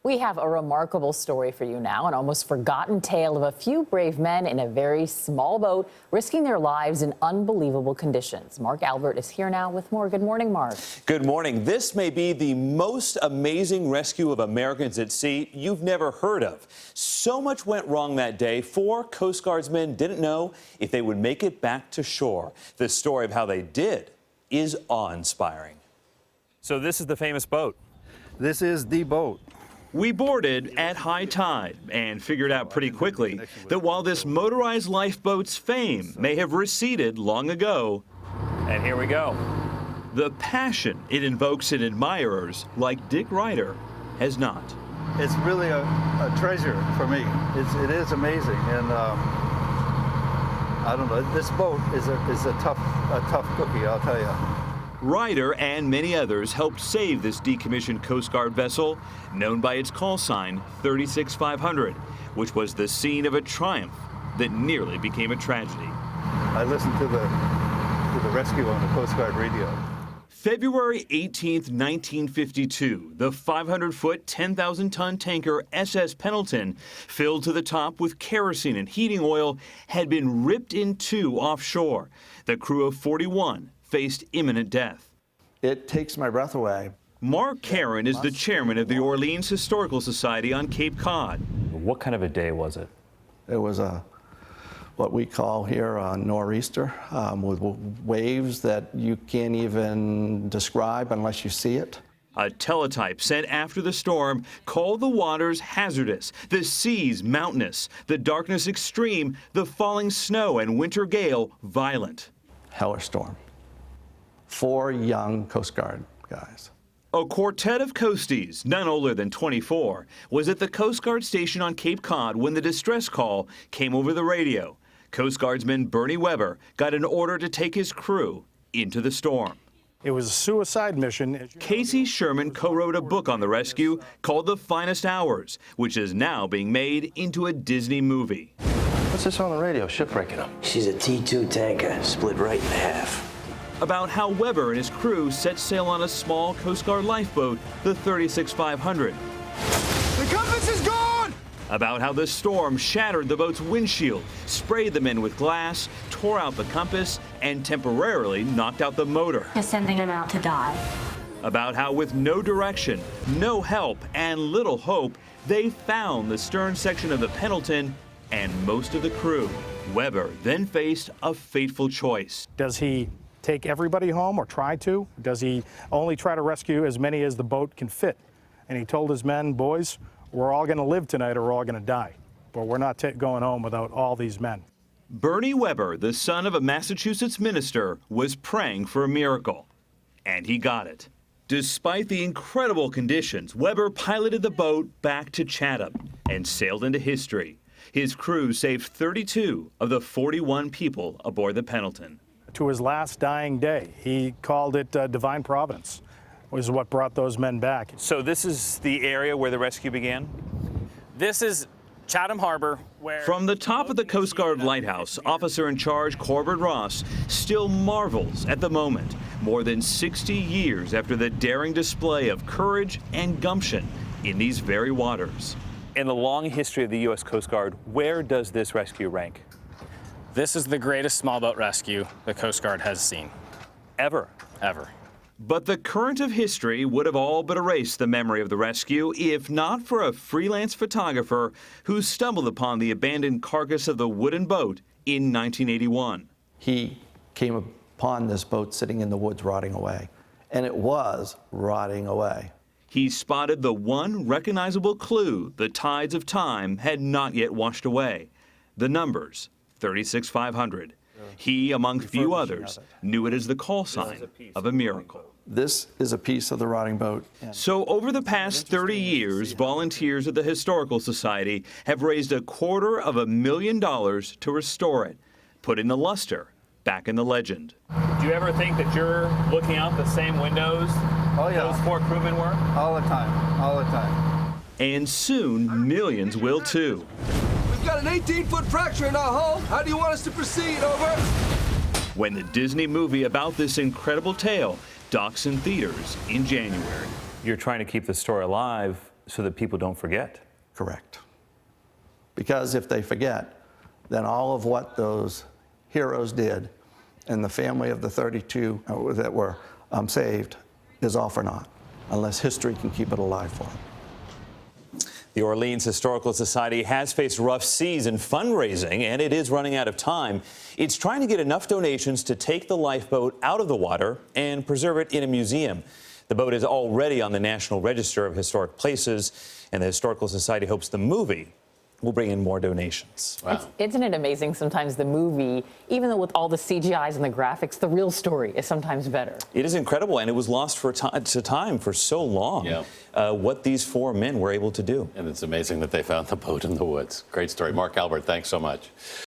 We have a remarkable story for you now, an almost forgotten tale of a few brave men in a very small boat risking their lives in unbelievable conditions. Mark Albert is here now with more. Good morning, Mark. Good morning. This may be the most amazing rescue of Americans at sea you've never heard of. So much went wrong that day, 4 Coast Guardsmen didn't know if they would make it back to shore. The story of how they did is awe-inspiring. So this is the famous boat. This is the boat. We boarded at high tide and figured out pretty quickly that while this motorized lifeboat's fame may have receded long ago, and here we go, the passion it invokes in admirers like Dick Ryder has not. It's really a treasure for me. It is amazing, and I don't know. This boat is a tough cookie, I'll tell you. Ryder and many others helped save this decommissioned Coast Guard vessel, known by its call sign 36500, which was the scene of a triumph that nearly became a tragedy. I listened to the rescue on the Coast Guard radio. February 18th, 1952, the 500-foot, 10,000-ton tanker SS Pendleton, filled to the top with kerosene and heating oil, had been ripped in two offshore. The crew of 41 faced imminent death. It takes my breath away. Mark Karen is the chairman of the Orleans Historical Society on Cape Cod. What kind of a day was it? It was what we call here a nor'easter, with waves that you can't even describe unless you see it. A teletype sent after the storm called the waters hazardous, the seas mountainous, the darkness extreme, the falling snow and winter gale violent. Hellish storm. 4 young Coast Guard guys. A quartet of coasties, none older than 24, was at the Coast Guard station on Cape Cod when the distress call came over the radio. Coast Guardsman Bernie Weber got an order to take his crew into the storm. It was a suicide mission. Casey Sherman co-wrote a book on the rescue called The Finest Hours, which is now being made into a Disney movie. What's this on the radio? Shipwrecking them. She's a T2 tanker, split right in half. About how Weber and his crew set sail on a small Coast Guard lifeboat, the 36500. The compass is gone! About how the storm shattered the boat's windshield, sprayed the men with glass, tore out the compass, and temporarily knocked out the motor. Just sending them out to die. About how with no direction, no help, and little hope, they found the stern section of the Pendleton and most of the crew. Weber then faced a fateful choice. Does he take everybody home or try to? Does he only try to rescue as many as the boat can fit? And he told his men, boys, we're all going to live tonight or we're all going to die. But we're not going home without all these men. Bernie Weber, the son of a Massachusetts minister, was praying for a miracle. And he got it. Despite the incredible conditions, Weber piloted the boat back to Chatham and sailed into history. His crew saved 32 of the 41 people aboard the Pendleton. To his last dying day, he called it divine providence, was what brought those men back. So this is the area where the rescue began? This is Chatham Harbor, where... From the top of the Coast Guard lighthouse, officer in charge Corbett Ross still marvels at the moment, more than 60 years after the daring display of courage and gumption in these very waters. In the long history of the U.S. Coast Guard, where does this rescue rank? This is the greatest small boat rescue the Coast Guard has seen. Ever? Ever. But the current of history would have all but erased the memory of the rescue if not for a freelance photographer who stumbled upon the abandoned carcass of the wooden boat in 1981. He came upon this boat sitting in the woods rotting away, and it was rotting away. He spotted the one recognizable clue the tides of time had not yet washed away. The numbers, 36500. He, among few others, knew it as the call sign of a miracle. This is a piece of the rotting boat. So over the past 30 years, volunteers at the Historical Society have raised $250,000 to restore it, putting the luster back in the legend. Do you ever think that you're looking out the same windows those 4 crewmen were? All the time, all the time. And soon, millions will too. We've got an 18-foot fracture in our hull. How do you want us to proceed? Over. When the Disney movie about this incredible tale docks in theaters in January. You're trying to keep the story alive so that people don't forget. Correct. Because if they forget, then all of what those heroes did and the family of the 32 that were saved is all for naught, unless history can keep it alive for them. The Orleans Historical Society has faced rough seas in fundraising, and it is running out of time. It's trying to get enough donations to take the lifeboat out of the water and preserve it in a museum. The boat is already on the National Register of Historic Places, and the Historical Society hopes the movie will bring in more donations. Wow. Isn't it amazing sometimes the movie, even though with all the CGIs and the graphics, the real story is sometimes better. It is incredible, and it was lost to time for so long, what these 4 men were able to do. And it's amazing that they found the boat in the woods. Great story. Mark Albert, thanks so much.